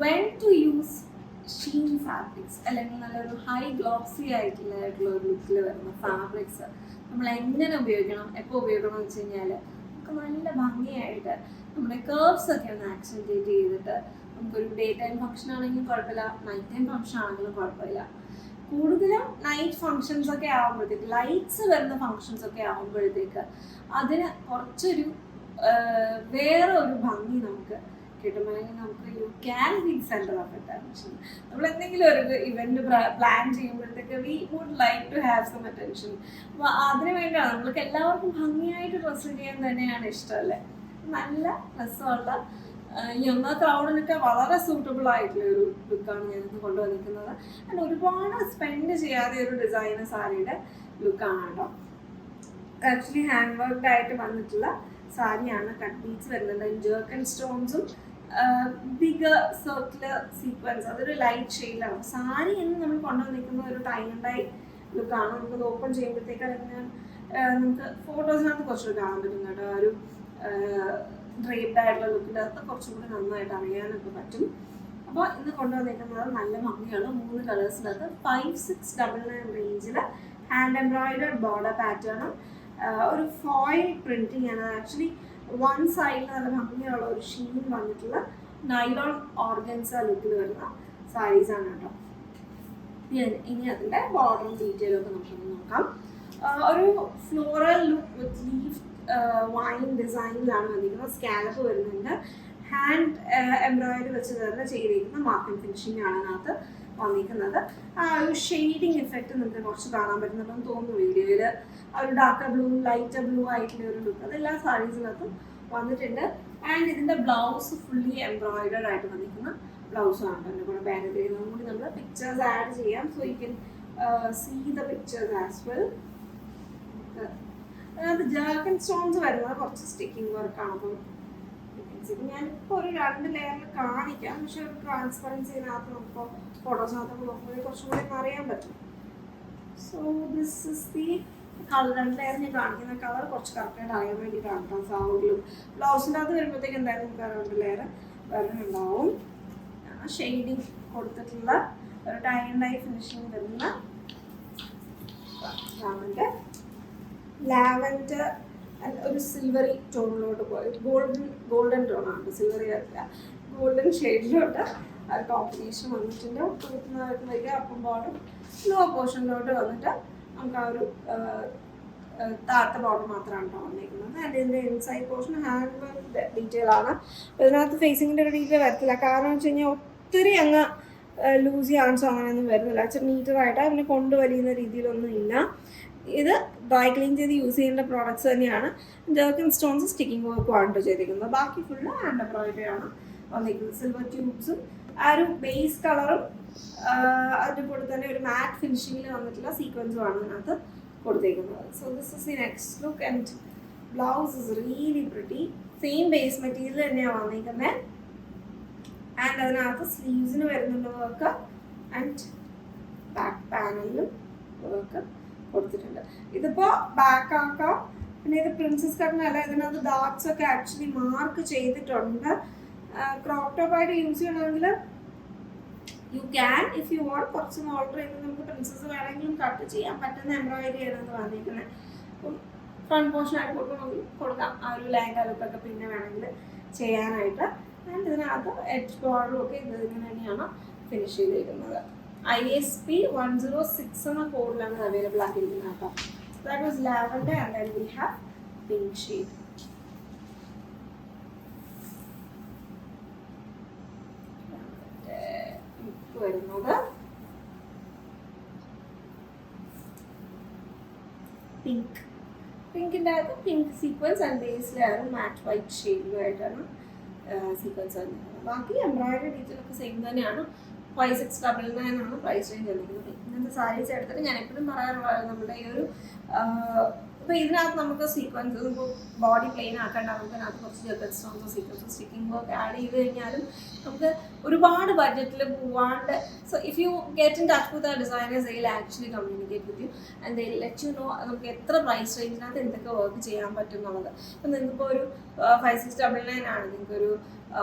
When to use sheen fabrics അല്ലെങ്കിൽ നല്ലൊരു high glossy ആയിട്ടുള്ള ഒരു ലുക്കിൽ വരുന്ന ഫാബ്രിക്സ് നമ്മൾ എങ്ങനെ ഉപയോഗിക്കണം, എപ്പോൾ ഉപയോഗിക്കണം എന്ന് വെച്ച് കഴിഞ്ഞാൽ നമുക്ക് നല്ല ഭംഗിയായിട്ട് നമ്മുടെ കേർവ്സ് ഒക്കെ ഒന്ന് ആക്സെൻറ്റേറ്റ് ചെയ്തിട്ട് നമുക്കൊരു ഡേ ടൈം ഫംഗ്ഷൻ ആണെങ്കിലും കുഴപ്പമില്ല, നൈറ്റ് ടൈം ഫംഗ്ഷൻ ആണെങ്കിലും കുഴപ്പമില്ല. കൂടുതലും നൈറ്റ് ഫങ്ഷൻസ് ഒക്കെ ആകുമ്പോഴത്തേക്ക്, ലൈറ്റ്സ് വരുന്ന ഫങ്ഷൻസ് ഒക്കെ ആകുമ്പോഴത്തേക്ക് അതിന് കുറച്ചൊരു വേറെ ഒരു ഭംഗി നമുക്ക് കിട്ടുമ്പോഴെങ്കിൽ നമുക്ക് you can be centre of attention. നമ്മൾ എന്തെങ്കിലും ഒരു ഇവന്റ് പ്ലാൻ ചെയ്യുമ്പോഴത്തേക്ക് we would like to have some attention. അപ്പോൾ അതിന് വേണ്ടിയാണ് നമ്മൾക്ക് എല്ലാവർക്കും ഭംഗിയായിട്ട് ഡ്രസ്സ് ചെയ്യാൻ തന്നെയാണ് ഇഷ്ടമല്ലേ. നല്ല രസമുള്ള യങ് ക്രൗഡിനൊക്കെ വളരെ സൂട്ടബിൾ ആയിട്ടുള്ള ഒരു ലുക്കാണ് ഞാനിന്ന് കൊണ്ടുവന്നിരിക്കുന്നത്. ആൻഡ് ഒരുപാട് സ്പെൻഡ് ചെയ്യാതെ ഒരു ഡിസൈനർ സാരിയുടെ ലുക്കാണ് കേട്ടോ. ആക്ച്വലി ഹാൻഡ് വർക്ക്ഡ് ആയിട്ട് വന്നിട്ടുള്ള സാരിയാണ്. കട്ട് ബീഡ്സ് വരുന്നുണ്ട്, ജേർക്കൻ സ്റ്റോൺസും ബിഗ് സർക്കുലർ സീക്വൻസ്. അതൊരു ലൈറ്റ് ഷെയ്ഡിലാണ്. സാരി എന്ന് നമ്മൾ കൊണ്ടുവന്നിരിക്കുന്ന ഒരു ടൈ ആൻഡ് ഡൈ ലുക്കാണ്. നമുക്കത് ഓപ്പൺ ചെയ്യുമ്പോഴത്തേക്ക് അല്ലെങ്കിൽ നമുക്ക് ഫോട്ടോസിനകത്ത് കുറച്ചുകൂടി കാണാൻ പറ്റും കേട്ടോ. ഒരു ഡ്രേപ്ഡ് ആയിട്ടുള്ള ലുക്കിൻ്റെ അകത്ത് കുറച്ചും കൂടി നന്നായിട്ട് അറിയാനൊക്കെ പറ്റും. അപ്പോൾ ഇന്ന് കൊണ്ടുവന്നിരിക്കുന്നത് നല്ല ഭംഗിയാണ്. 3 കളേഴ്സിനകത്ത് 5699 റേഞ്ചിൽ ഹാൻഡ് എംബ്രോയിഡർഡ് ബോർഡർ പാറ്റേണും ഒരു ഫോയിൽ പ്രിന്റിങ് ആണ്. ആക്ച്വലി വൺ സൈഡിൽ നല്ല ഭംഗിയുള്ള ഒരു ഷീൻ വന്നിട്ടുള്ള നൈലോൺ ഓർഗൻസ ലുക്കിൽ വരുന്ന സാരീസ് ആണ് കേട്ടോ. ഇനി അതിൻ്റെ ബോർഡറും ഡീറ്റെയിലും ഒക്കെ നമുക്കൊന്ന് നോക്കാം. ഒരു floral look with leaf vine ഡിസൈനിലാണ് വന്നിരിക്കുന്നത്. സ്കാലപ്പ് വരുന്നുണ്ട്. ഹാൻഡ് എംബ്രോയിഡറി വെച്ച് തന്നെ ചെയ്തിരിക്കുന്ന മാർക്ക് ആൻഡ് ഫിനിഷിംഗ് ആണ് അതിനകത്ത് വന്നിരിക്കുന്നത്. ആ ഒരു ഷെയ്ഡിങ് എഫക്റ്റ് നമുക്ക് കുറച്ച് കാണാൻ പറ്റുന്നുണ്ടെന്ന് തോന്നുന്നു വീഡിയോയിൽ. ആ ഒരു ഡാർക്ക് ബ്ലൂ, ലൈറ്റ് ബ്ലൂ ആയിട്ടുള്ള ഒരു ലുക്ക് അതെല്ലാ സാരീസിനകത്തും വന്നിട്ടുണ്ട്. ആൻഡ് ഇതിൻ്റെ ബ്ലൗസ് ഫുള്ളി എംബ്രോയിഡർഡ് ആയിട്ട് വന്നിരിക്കുന്ന ബ്ലൗസാണ്. എൻ്റെ കൂടെ ബാഗ് ചെയ്യുന്നതും കൂടി നമ്മൾ പിക്ചേഴ്സ് ആഡ് ചെയ്യാം. So you can see the pictures as well. അതിനകത്ത് ജേർക്കൻ സ്റ്റോൺസ് വരുന്നത് കുറച്ച് സ്റ്റിക്കിംഗ് വർക്കാണ്. അപ്പം ഞാനിപ്പോൾ ഒരു 2 ലെയറിൽ കാണിക്കാം. പക്ഷെ ഒരു ട്രാൻസ്പെറൻസിനകത്ത് നമുക്ക് ഫോട്ടോസിനകത്തൊക്കെ നോക്കുമ്പോൾ കുറച്ചും കൂടി അറിയാൻ പറ്റും. So this is the colour. 2 layer ഞാൻ കാണിക്കുന്ന കളർ കുറച്ച് കറക്റ്റായിട്ട് അറിയാൻ വേണ്ടിയിട്ടാണ് കേട്ടോ. സൗണ്ടിലും ബ്ലൗസിൻ്റെ അകത്ത് വരുമ്പോഴത്തേക്ക് എന്തായാലും നമുക്ക് 2 ലെയർ വരുന്നുണ്ടാവും. ഷെയ്ഡിങ് കൊടുത്തിട്ടുള്ള ഒരു ടൈ ആൻഡ് ഡൈ ഫിനിഷിങ് വരുന്ന ലാവൻഡർ ഒരു സിൽവറി ടോണിലോട്ട് പോയി, ഗോൾഡൻ ടോണാണ്, സിൽവറി വരില്ല, ഗോൾഡൻ ഷെയ്ഡിലോട്ട് ആ കോമ്പിനേഷൻ വന്നിട്ടുണ്ട്. കൊടുക്കുന്നതായിട്ട് അപ്പം ബോർഡർ ലോ പോർഷനിലോട്ട് വന്നിട്ട് നമുക്ക് ആ ഒരു താഴത്തെ ബോർഡർ മാത്രമാണ് കേട്ടോ വന്നിരിക്കുന്നത്. ആൻഡ് ഇതിൻ്റെ inside portion hand work detail ആണ്. ഇതിനകത്ത് ഫേസിങ്ങിൻ്റെ ഒരു ഡീറ്റെയിൽ വരത്തില്ല. കാരണം എന്ന് വെച്ച് കഴിഞ്ഞാൽ ഒത്തിരി അങ്ങ് ലൂസി ആൻസോ അങ്ങനെയൊന്നും വരുന്നില്ല. ഇച്ചിരി നീറ്ററായിട്ട് അതിനെ കൊണ്ടുവലിയുന്ന രീതിയിലൊന്നും ഇല്ല. ഇത് ഡ്രൈ ക്ലീൻ ചെയ്ത് യൂസ് ചെയ്യേണ്ട പ്രോഡക്റ്റ്സ് തന്നെയാണ്. ജേർക്കൻ സ്റ്റോൺസ് സ്റ്റിക്കിംഗ് വർക്കുമാണ് ചെയ്തിരിക്കുന്നത്. ബാക്കി ഫുള്ള് ഹാൻഡ് എംബ്രോയിഡറി ആണ് വന്നിരിക്കുന്നത്. സിൽവർ ട്യൂബ്സും ആ ഒരു ബേസ് കളറും അതിൻ്റെ കൂടെ തന്നെ ഒരു മാറ്റ് ഫിനിഷിങ്ങിൽ വന്നിട്ടുള്ള സീക്വൻസും ആണ് ഇതിനകത്ത് കൊടുത്തേക്കുന്നത്. So this is the next look. And blouse is really pretty. Same base material തന്നെയാണ് വന്നിരിക്കുന്നത്. ആൻഡ് അതിനകത്ത് സ്ലീവ്സിന് വരുന്നുണ്ട് വർക്ക്. ആൻഡ് ബാക്ക് പാനലിലും വർക്ക് കൊടുത്തിട്ടുണ്ട്. ഇതിപ്പോൾ ബാക്ക് ആക്കാം. പിന്നെ ഇത് പ്രിൻസസ് കട്ടിനല്ല, ഇതിനകത്ത് ഡാർട്സ് ഒക്കെ ആക്ച്വലി മാർക്ക് ചെയ്തിട്ടുണ്ട്. ക്രോപ്പ് ടോപ്പ് ആയിട്ട് യൂസ് ചെയ്യണമെങ്കിൽ you can, if you want. കുറച്ച് ഓൾട്ടർ ചെയ്ത് നമുക്ക് പ്രിൻസസ് വേണമെങ്കിലും കട്ട് ചെയ്യാൻ പറ്റുന്ന എംബ്രോയിഡറി ആണ് വന്നിരിക്കുന്നത്. അപ്പം ഫ്രണ്ട് പോർഷൻ ആയിട്ട് കൊടുക്കാം. ആ ഒരു ലെഹങ്ക ലുക്കൊക്കെ പിന്നെ വേണമെങ്കിൽ ചെയ്യാനായിട്ട്. ആൻഡ് ഇതിനകത്ത് എഡ്ജ് ബോർഡറും ഒക്കെ ഇതിങ്ങനെ തന്നെയാണ് ഫിനിഷ് ചെയ്തിരിക്കുന്നത്. ISP 106 എന്ന കോഡിലാണ് അവൈലബിൾ ആക്കിയിരിക്കുന്നത് കേട്ടോ. That was lavender and then we have pink shade. വരുന്നത് പിങ്ക്. പിങ്കിൻ്റെ അകത്ത് പിങ്ക് സീക്വൻസ് ആൻഡ് ബേസിലാണ് മാറ്റ് വൈറ്റ് ഷെയ്ഡിലുമായിട്ടാണ് സീക്വൻസ് വരുന്നത്. ബാക്കി എംബ്രോയിഡറി ഡീറ്റെയിൽ ഒക്കെ സെയിം തന്നെയാണ്. 5699 ആണ് പ്രൈസ് റേഞ്ച് വന്നിരിക്കുന്നത്. ഇങ്ങനത്തെ സാരീസ് എടുത്തിട്ട് ഞാൻ എപ്പോഴും പറയാറുള്ളത് നമ്മുടെ ഈ ഒരു അപ്പോൾ ഇതിനകത്ത് നമുക്ക് സീക്വൻസ് ഇപ്പോൾ ബോഡി പ്ലെയിൻ ആക്കേണ്ട നമുക്ക് അതിനകത്ത് കുറച്ച് ജഗത് stones sequins sticking work add ചെയ്ത് കഴിഞ്ഞാലും നമുക്ക് ഒരുപാട് ബഡ്ജറ്റിൽ പോവാണ്ട്. So if you get in touch with designers they will actually communicate with you and they let you know നമുക്ക് എത്ര പ്രൈസ് റേഞ്ചിനകത്ത് എന്തൊക്കെ വർക്ക് ചെയ്യാൻ പറ്റും എന്നുള്ളത്. ഇപ്പം നിങ്ങൾക്കിപ്പോൾ ഒരു 5699 ആണ്, നിങ്ങൾക്കൊരു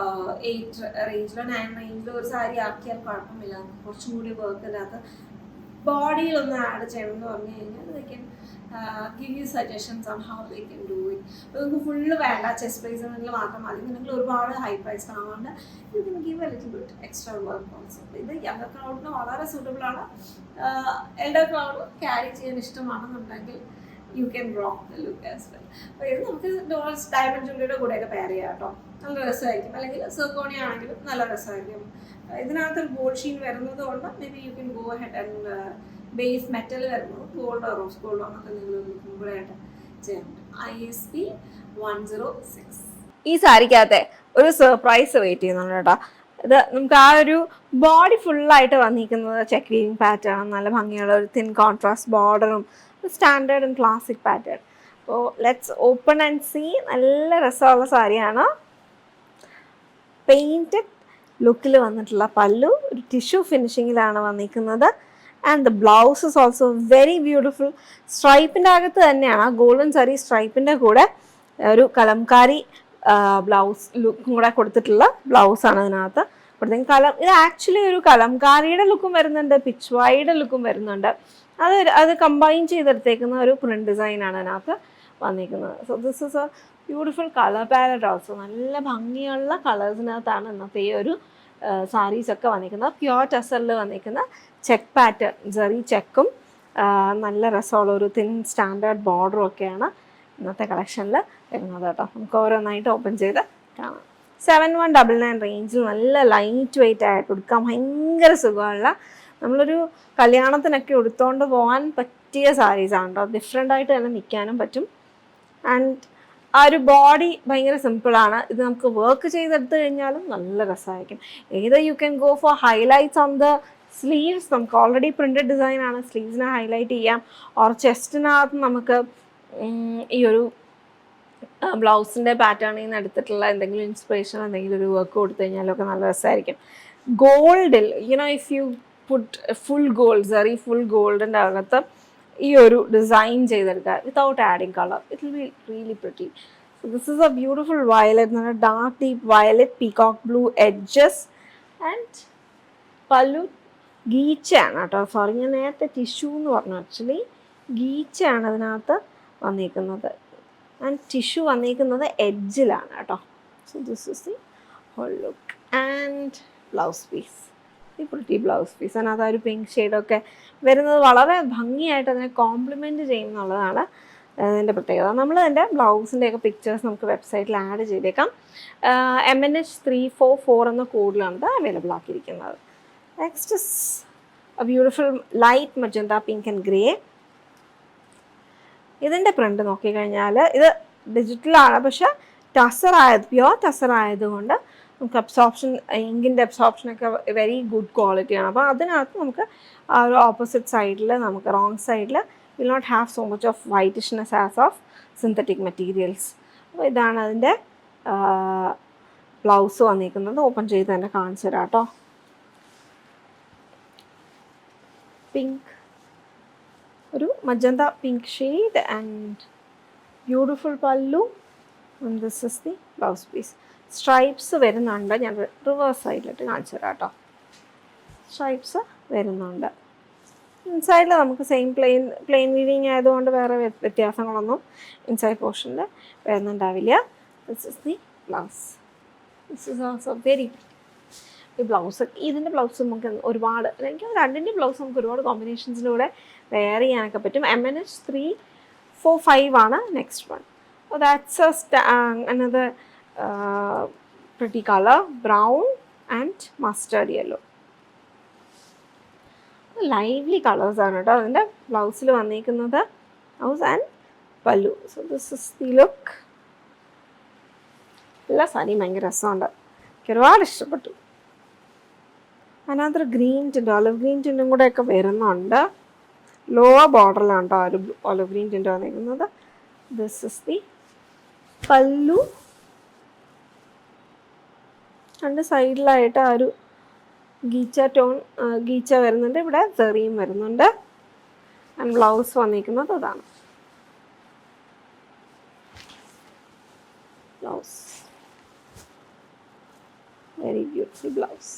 8 റേഞ്ചിലോ 9 റേഞ്ചിലോ ഒരു സാരി ആക്കിയാൽ കുഴപ്പമില്ല. കുറച്ചും കൂടി വർക്കിനകത്ത് ബോഡിയിലൊന്ന് ആഡ് ചെയ്യണം എന്ന് പറഞ്ഞു കഴിഞ്ഞാൽ they can give you suggestions on how they can do it. അപ്പോൾ നിങ്ങൾക്ക് ഫുള്ള് വേണ്ട, ചെസ്റ്റ് പ്രൈസിൽ മാത്രം മതി. നിങ്ങൾ ഒരുപാട് ഹൈ പ്രൈസ് ആവാണ്ട് you can give a little bit extra work also. ഇത് യങ്ങർ ക്രൗഡിന് വളരെ സൂട്ടബിൾ ആണ്. എൽഡർ ക്രൗഡ് ക്യാരി ചെയ്യാൻ ഇഷ്ടമാണെന്നുണ്ടെങ്കിൽ you can rock the look as well. അപ്പോൾ ഇത് നമുക്ക് ഡയമണ്ട് ജ്വല്ലറിയുടെ കൂടെയൊക്കെ പെയർ ചെയ്യാം കേട്ടോ, നല്ല രസമായിരിക്കും. അല്ലെങ്കിൽ സെർക്കോണി ആണെങ്കിലും നല്ല രസമായിരിക്കും. ഇതിനകത്ത് ഗോൾഡ് ഷീൻ വരുന്നത് കൊണ്ട് may be you can go head and base metal വരുന്നത് ഗോൾഡോ റോസ് ഗോൾഡോ എന്നൊക്കെ നിങ്ങൾ മുമ്പായിട്ട് ചെയ്യാം. ISP 106. ഈ സാരിക്കകത്തെ ഒരു സർപ്രൈസ് വെയിറ്റ് ചെയ്യുന്നുണ്ട് കേട്ടോ. ഇത് നമുക്ക് ആ ഒരു ബോഡി ഫുള്ളായിട്ട് വന്നിരിക്കുന്നത് ചെക്ക് വീവിങ് പാറ്റേൺ, നല്ല ഭംഗിയുള്ള ഒരു തിൻ കോൺട്രാസ്റ്റ് ബോർഡറും സ്റ്റാൻഡേർഡ് ആൻഡ് ക്ലാസിക് പാറ്റേൺ. അപ്പോൾ ലെറ്റ്സ് ഓപ്പൺ ആൻഡ് സീ. നല്ല രസമുള്ള സാരിയാണ്. പെയിൻറ്റഡ് ലുക്കിൽ വന്നിട്ടുള്ള പല്ലു, ഒരു ടിഷ്യൂ ഫിനിഷിങ്ങിലാണ് വന്നിരിക്കുന്നത്. And the blouse is also very beautiful. സ്ട്രൈപ്പിൻ്റെ അകത്ത് തന്നെയാണ്, ഗോൾഡൻ സാരി സ്ട്രൈപ്പിൻ്റെ കൂടെ ഒരു കലംകാരി ബ്ലൗസ് ലുക്കും കൂടെ കൊടുത്തിട്ടുള്ള ബ്ലൗസാണ് ഇതിനകത്ത് കൊടുത്തെങ്കിൽ. ഇത് ആക്ച്വലി ഒരു കലംകാരിയുടെ ലുക്കും വരുന്നുണ്ട്, പിച്ച്വായുടെ ലുക്കും വരുന്നുണ്ട്. അത് കമ്പൈൻ ചെയ്തെടുത്തേക്കുന്ന ഒരു പ്രിന്റ് ഡിസൈനാണ് അതിനകത്ത് വന്നിരിക്കുന്നത്. So this is a beautiful colour palette also. നല്ല ഭംഗിയുള്ള കളേഴ്സിനകത്താണ് ഇന്നത്തെ ഈ ഒരു സാരീസൊക്കെ വന്നിരിക്കുന്നത്. പ്യുവർ ടെസറിൽ വന്നിരിക്കുന്ന ചെക്ക് പാറ്റേൺ, ജെറി ചെക്കും നല്ല രസമുള്ള ഒരു തിൻ സ്റ്റാൻഡേർഡ് ബോർഡറും ഒക്കെയാണ് ഇന്നത്തെ കളക്ഷനിൽ വരുന്നത് കേട്ടോ. നമുക്ക് ഓരോന്നായിട്ട് ഓപ്പൺ ചെയ്ത് കാണാം. 7199 റേഞ്ചിൽ നല്ല ലൈറ്റ് വെയ്റ്റ് ആയിട്ട് എടുക്കാൻ ഭയങ്കര സുഖമുള്ള, നമ്മളൊരു കല്യാണത്തിനൊക്കെ എടുത്തുകൊണ്ട് പോകാൻ പറ്റിയ സാരീസാണ് കേട്ടോ. ഡിഫറെൻ്റ് ആയിട്ട് തന്നെ നിൽക്കാനും പറ്റും. ആൻഡ് ആ ഒരു ബോഡി ഭയങ്കര സിമ്പിളാണ്. ഇത് നമുക്ക് വർക്ക് ചെയ്തെടുത്ത് കഴിഞ്ഞാലും നല്ല രസമായിരിക്കും. ഏത് you can go for highlights on the sleeves. നമുക്ക് ഓൾറെഡി പ്രിൻറ്റഡ് ഡിസൈനാണ്, സ്ലീവ്സിനെ ഹൈലൈറ്റ് ചെയ്യാം. ഓർ ചെസ്റ്റിനകത്ത് നമുക്ക് ഈ ഒരു ബ്ലൗസിൻ്റെ പാറ്റേണിൽ നിന്ന് എടുത്തിട്ടുള്ള എന്തെങ്കിലും ഇൻസ്പിറേഷൻ, എന്തെങ്കിലും ഒരു വർക്ക് കൊടുത്തു കഴിഞ്ഞാലൊക്കെ നല്ല രസമായിരിക്കും. ഗോൾഡിൽ if you put full gold, zari full ഗോൾഡിൻ്റെ അകത്ത് ഈ ഒരു ഡിസൈൻ ചെയ്തെടുക്കുക without adding colour, it will be really pretty. So this is a beautiful violet, നല്ല dark deep violet, peacock blue edges. And pallu ഗീച്ചയാണ് കേട്ടോ. സോറി, ഞാൻ നേരത്തെ ടിഷ്യൂ എന്ന് പറഞ്ഞു, ആക്ച്വലി ഗീച്ചയാണ് അതിനകത്ത് വന്നിരിക്കുന്നത്. ആൻഡ് ടിഷ്യൂ വന്നിരിക്കുന്നത് എഡ്ജിലാണ് കേട്ടോ. So this is the whole look. And blouse piece, ഈ പ്രിറ്റി ബ്ലൗസ് പീസ്. അതിനകത്ത് ആ ഒരു പിങ്ക് ഷെയ്ഡൊക്കെ വരുന്നത് വളരെ ഭംഗിയായിട്ട് അതിനെ കോംപ്ലിമെൻറ്റ് ചെയ്യുന്നുള്ളതാണ് അതിൻ്റെ പ്രത്യേകത. നമ്മൾ അതിൻ്റെ ബ്ലൗസിൻ്റെയൊക്കെ പിക്ചേഴ്സ് നമുക്ക് വെബ്സൈറ്റിൽ ആഡ് ചെയ്തേക്കാം. MNH 344 എന്ന കോഡിലാണ് ഇത് അവൈലബിൾ ആക്കിയിരിക്കുന്നത്. Next is a beautiful light magenta pink and grey. ഇതിൻ്റെ പ്രിൻ്റ് നോക്കിക്കഴിഞ്ഞാൽ ഇത് ഡിജിറ്റലാണ്, പക്ഷേ പ്യുവർ ടസർ ആയതുകൊണ്ട് നമുക്ക് അബ്സോർപ്ഷൻ, ഇങ്കിൻ്റെ അബ്സോർപ്ഷനൊക്കെ വെരി ഗുഡ് ക്വാളിറ്റിയാണ്. അപ്പോൾ അതിനകത്ത് നമുക്ക് ആ ഒരു ഓപ്പോസിറ്റ് സൈഡിൽ, നമുക്ക് റോങ് സൈഡിൽ will not have so much of whitishness as of synthetic materials. അപ്പോൾ ഇതാണ് അതിൻ്റെ ബ്ലൗസ് വന്നിരിക്കുന്നത്. ഓപ്പൺ ചെയ്ത് തന്നെ കാണിച്ചു തരാം കേട്ടോ. പിങ്ക്, ഒരു magenta pink shade and beautiful pallu. And this is the blouse piece. Stripes വരുന്നുണ്ട്, ഞാൻ റിവേഴ്സ് സൈഡിലിട്ട് കാണിച്ചു തരാം കേട്ടോ. സ്ട്രൈപ്സ് വരുന്നുണ്ട്. ഇൻസൈഡിൽ നമുക്ക് സെയിം പ്ലെയിൻ വീവിങ് ആയതുകൊണ്ട് വേറെ വ്യത്യാസങ്ങളൊന്നും ഇൻസൈഡ് പോർഷനിൽ വരുന്നുണ്ടാവില്ല. This is the blouse. This is also very, ഈ ബ്ലൗസ്, ഇതിൻ്റെ ബ്ലൗസ് നമുക്ക് ഒരുപാട്, എനിക്ക് രണ്ടിൻ്റെ ബ്ലൗസ് നമുക്ക് ഒരുപാട് കോമ്പിനേഷൻസിലൂടെ വെയർ ചെയ്യാനൊക്കെ പറ്റും. MNH 345 ആണ് next one. That's another pretty color, brown and mustard yellow. Lively കളേഴ്സാണ് കേട്ടോ. അതിൻ്റെ ബ്ലൗസിൽ വന്നിരിക്കുന്നത് ബ്ലൗസ് ആൻഡ് പല്ലു. So this is the look. എല്ലാ സാരിയും ഭയങ്കര രസമുണ്ട്, എനിക്ക് ഒരുപാട് ഇഷ്ടപ്പെട്ടു. അതിനകത്തൊരു ഗ്രീൻ ടിൻ്റ്, ഒലിവ് ഗ്രീൻ ടിൻ്റും കൂടെയൊക്കെ വരുന്നുണ്ട്. ലോവർ ബോർഡറിലാണ് കേട്ടോ ഒരു ഒലിവ് ഗ്രീൻ ടിൻ്റ് വന്നിരിക്കുന്നത്. ദിസ് ഇസ് ദി പല്ലു. രണ്ട് സൈഡിലായിട്ട് ആ ഒരു ഗീച്ച വരുന്നുണ്ട്. ഇവിടെ സെറിയും വരുന്നുണ്ട്. ആൻഡ് ബ്ലൗസ് വന്നിരിക്കുന്നത് അതാണ് blouse. Very beautiful blouse.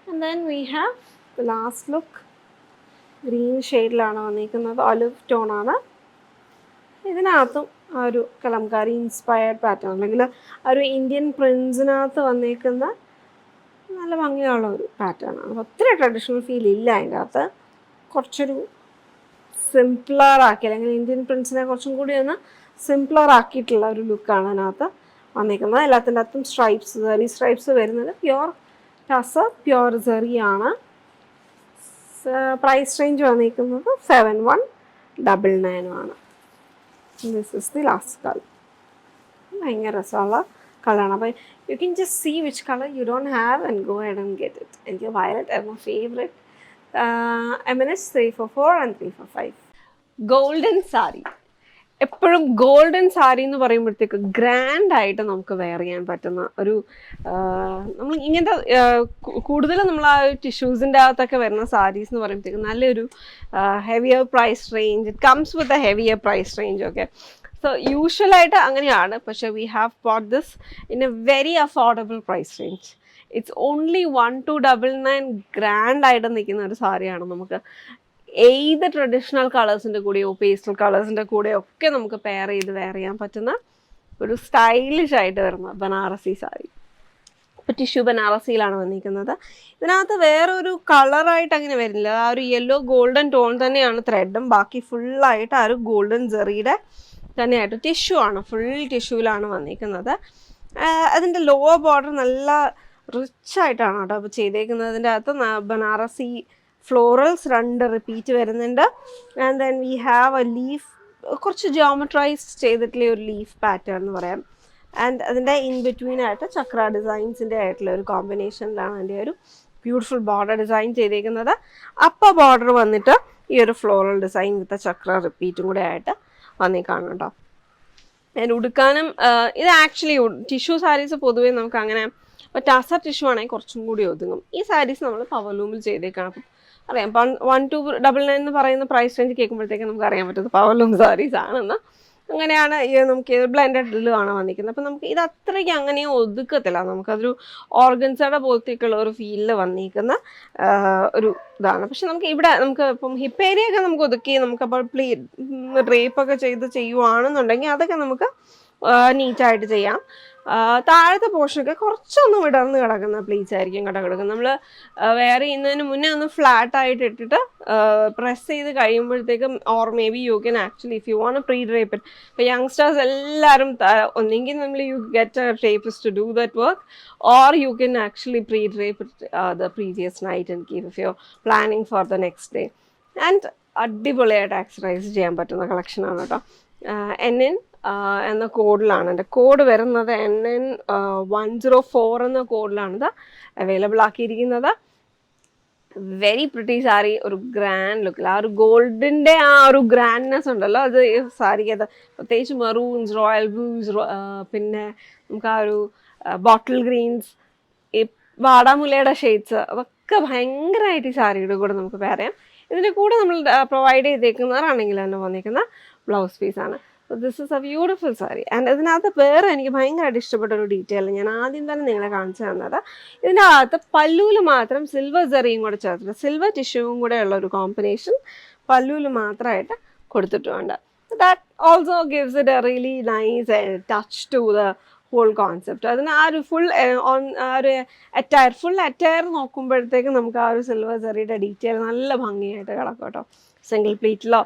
And then we have the last look. Green ഷെയ്ഡിലാണ് വന്നിരിക്കുന്നത്, ഒലിവ് ടോണാണ്. ഇതിനകത്തും ആ ഒരു കലംകാരി ഇൻസ്പയർഡ് പാറ്റേൺ അല്ലെങ്കിൽ ആ ഒരു ഇന്ത്യൻ പ്രിൻസിനകത്ത് വന്നിരിക്കുന്ന നല്ല ഭംഗിയുള്ള ഒരു പാറ്റേൺ ആണ്. ഒത്തിരി ട്രഡീഷണൽ ഫീൽ ഇല്ല അതിൻ്റെ അകത്ത്. കുറച്ചൊരു സിംപ്ലർ ആക്കി, അല്ലെങ്കിൽ ഇന്ത്യൻ പ്രിൻസിനെ കുറച്ചും കൂടി ഒന്ന് സിംപ്ലർ ആക്കിയിട്ടുള്ള ഒരു ലുക്കാണ് അതിനകത്ത് വന്നിരിക്കുന്നത്. എല്ലാത്തിൻ്റെ അകത്തും സ്ട്രൈപ്സ്, സെറി സ്ട്രൈപ്സ് വരുന്നത്. പ്യുവർ ടസർ, പ്യുവർ സെറിയാണ്. പ്രൈസ് റേഞ്ച് വന്നിരിക്കുന്നത് 7199 ആണ്. This is the last colour. ഭയങ്കര രസമുള്ള കളറാണ്. അപ്പോൾ you can just see which colour you don't have and go and get it. എനിക്ക് വയലറ്റ് ആയിരുന്നു favourite. MNH 344 and 345. Golden sari. എപ്പോഴും ഗോൾഡൻ സാരി എന്ന് പറയുമ്പോഴത്തേക്ക് ഗ്രാൻഡായിട്ട് നമുക്ക് വെയർ ചെയ്യാൻ പറ്റുന്ന ഒരു, നമ്മൾ ഇങ്ങനത്തെ കൂടുതലും നമ്മൾ ആ ടിഷ്യൂസിൻ്റെ അകത്തൊക്കെ വരുന്ന സാരീസ് എന്ന് പറയുമ്പോഴത്തേക്ക് നല്ലൊരു heavier price range. It comes with a heavier price range. Okay, so യൂഷ്വലായിട്ട് അങ്ങനെയാണ്. പക്ഷേ we have bought this in a very affordable price range. It's only 1299. ഗ്രാൻഡായിട്ട് നിൽക്കുന്ന ഒരു സാരിയാണ്. നമുക്ക് ഏത് ട്രഡീഷണൽ കളേഴ്സിൻ്റെ കൂടെയോ പേസ്റ്റൽ കളേഴ്സിൻ്റെ കൂടെയോ ഒക്കെ നമുക്ക് പെയർ ചെയ്ത് വെയർ ചെയ്യാൻ പറ്റുന്ന ഒരു സ്റ്റൈലിഷ് ആയിട്ട് വരുന്ന ബനാറസി സാരി. ഇപ്പോൾ ടിഷ്യൂ ബനാറസിയിലാണ് വന്നിരിക്കുന്നത്. ഇതിനകത്ത് വേറൊരു കളറായിട്ട് അങ്ങനെ വരുന്നില്ല. ആ ഒരു യെല്ലോ ഗോൾഡൻ ടോൺ തന്നെയാണ് ത്രെഡും. ബാക്കി ഫുള്ളായിട്ട് ആ ഒരു ഗോൾഡൻ ജെറിയുടെ തന്നെയായിട്ട് ടിഷ്യൂ ആണ്. ഫുൾ ടിഷ്യൂവിലാണ് വന്നിരിക്കുന്നത്. അതിൻ്റെ ലോവർ ബോർഡർ നല്ല റിച്ച് ആയിട്ടാണ് കേട്ടോ അപ്പോൾ ചെയ്തേക്കുന്നതിൻ്റെ അകത്ത് ബനാറസി ഫ്ലോറൽസ് 2 റിപ്പീറ്റ് വരുന്നുണ്ട്. And then we have A leaf, കുറച്ച് ജോമെട്രൈസ് ചെയ്തിട്ടുള്ള ഒരു ലീഫ് പാറ്റേൺ എന്ന് പറയാം. ആൻഡ് അതിൻ്റെ ഇൻ ബിറ്റ്വീൻ ആയിട്ട് ചക്ര ഡിസൈൻസിൻ്റെ ആയിട്ടുള്ള ഒരു കോമ്പിനേഷനിലാണ് അതിൻ്റെ ഒരു ബ്യൂട്ടിഫുൾ ബോർഡർ ഡിസൈൻ ചെയ്തേക്കുന്നത്. അപ്പർ ബോർഡർ വന്നിട്ട് ഈ ഒരു ഫ്ലോറൽ ഡിസൈൻ വിത്ത് ചക്ര റിപ്പീറ്റും കൂടെ ആയിട്ട് വന്നേക്കാണ് കേട്ടോ. ആൻഡ് ഉടുക്കാനും ഇത് ആക്ച്വലി ടിഷ്യൂ സാരീസ് പൊതുവേ നമുക്ക് അങ്ങനെ, അപ്പോൾ ടസർ ടിഷ്യൂ ആണെങ്കിൽ കുറച്ചും കൂടി ഒതുങ്ങും. ഈ സാരീസ് നമ്മൾ പവർലൂമിൽ ചെയ്തേക്കാണ്. അപ്പം അറിയാം, 1299 എന്ന് പറയുന്ന പ്രൈസ് റേഞ്ച് കേൾക്കുമ്പോഴത്തേക്ക് നമുക്ക് അറിയാൻ പറ്റുന്നത് പവർലൂം സാരീസ് ആണെന്ന്. അങ്ങനെയാണ് നമുക്ക് ബ്ലെൻഡഡ് ആണ് വന്നിരിക്കുന്നത്. അപ്പം നമുക്ക് ഇത് അത്രയ്ക്ക് അങ്ങനെ ഒതുക്കത്തില്ല. നമുക്കതൊരു ഓർഗൻസയുടെ പോലത്തേക്കുള്ള ഒരു ഫീലിൽ വന്നിരിക്കുന്ന ഒരു ഇതാണ്. പക്ഷെ നമുക്ക് ഇവിടെ നമുക്ക് ഇപ്പം ഹിപ്പ് ഏരിയ ഒക്കെ നമുക്ക് ഒതുക്കി നമുക്കപ്പോൾ ഡ്രേപ്പൊക്കെ ചെയ്യുവാണെന്നുണ്ടെങ്കിൽ അതൊക്കെ നമുക്ക് നീറ്റായിട്ട് ചെയ്യാം. താഴത്തെ പോർഷനൊക്കെ കുറച്ചൊന്ന് വിടർന്ന് കിടക്കുന്ന പ്ലീറ്റ്സ് ആയിരിക്കും കിടക്കുന്നത്. നമ്മൾ വെയർ ചെയ്യുന്നതിന് മുന്നേ ഒന്ന് ഫ്ലാറ്റായിട്ട് ഇട്ടിട്ട് പ്രസ് ചെയ്ത് കഴിയുമ്പോഴത്തേക്കും, or may be you can actually if you want pre drape it. ഇപ്പോൾ യങ്സ്റ്റേഴ്സ് എല്ലാവരും ഒന്നെങ്കിൽ നമ്മൾ you get a drapist to do that work, or you can actually pre drape it the previous night and keep if you planning for the next day. And അടിപൊളിയായിട്ട് exercise ചെയ്യാൻ പറ്റുന്ന കളക്ഷനാണ് കേട്ടോ. NN എന്ന കോഡിലാണ്, എൻ്റെ കോഡ് വരുന്നത് NN 104 എന്ന കോഡിലാണിത് available ആക്കിയിരിക്കുന്നത്. Very pretty sari, ഒരു ഗ്രാൻഡ് ലുക്കിൽ ആ ഒരു ഗോൾഡിൻ്റെ ആ ഒരു ഗ്രാൻഡ്നെസ് ഉണ്ടല്ലോ, അത് സാരിക്കകത്ത് പ്രത്യേകിച്ച് മെറൂൺസ്, റോയൽ ബ്ലൂസ്, പിന്നെ നമുക്ക് ആ ഒരു ബോട്ടിൽ ഗ്രീൻസ്, ഈ വാടാമുലയുടെ ഷെയ്ഡ്സ്, അതൊക്കെ ഭയങ്കരമായിട്ട് ഈ സാരിയുടെ കൂടെ നമുക്ക് പറയാം. ഇതിൻ്റെ കൂടെ നമ്മൾ പ്രൊവൈഡ് ചെയ്തേക്കുന്നവരാണെങ്കിൽ തന്നെ വന്നിരിക്കുന്ന ബ്ലൗസ് പീസാണ്. This is a beautiful sari. And ഇതിനകത്ത് വേറെ എനിക്ക് ഭയങ്കരമായിട്ട് ഇഷ്ടപ്പെട്ട ഒരു ഡീറ്റെയിൽ ഞാൻ ആദ്യം തന്നെ നിങ്ങളെ കാണിച്ചു തന്നത്, ഇതിൻ്റെ അകത്ത് പല്ലുവിൽ മാത്രം സിൽവർ സെറിയും കൂടെ ചേർത്തിട്ട് സിൽവർ ടിഷ്യൂവും കൂടെ ഉള്ള ഒരു കോമ്പിനേഷൻ പല്ലുവിൽ മാത്രമായിട്ട് കൊടുത്തിട്ടുണ്ട്. That also gives it a really nice touch to the whole concept. അതിന് ആ ഒരു ഫുൾ ആ ഒരു ഫുൾ അറ്റയർ നോക്കുമ്പോഴത്തേക്കും നമുക്ക് ആ ഒരു സിൽവർ സെറിയുടെ ഡീറ്റെയിൽ നല്ല ഭംഗിയായിട്ട് കിടക്കും കേട്ടോ. സിംഗിൾ പ്ലീറ്റിലോ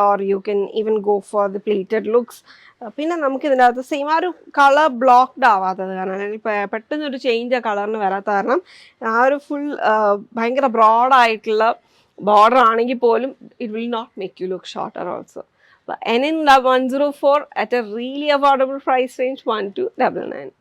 or you can even go for the pleated looks. പിന്നെ നമുക്ക് ഇതിൻ്റെ അകത്ത് സെയിം ആ ഒരു കളർ ബ്ലോക്ക്ഡ് ആവാത്തത് കാരണം, അല്ലെങ്കിൽ പെട്ടെന്നൊരു ചേഞ്ച് ആ കളറിന് വരാത്ത കാരണം ആ ഒരു ഫുൾ ഭയങ്കര ബ്രോഡായിട്ടുള്ള ബോർഡർ ആണെങ്കിൽ പോലും it will not make you look shorter also. NN 104 at a really affordable price range 1299.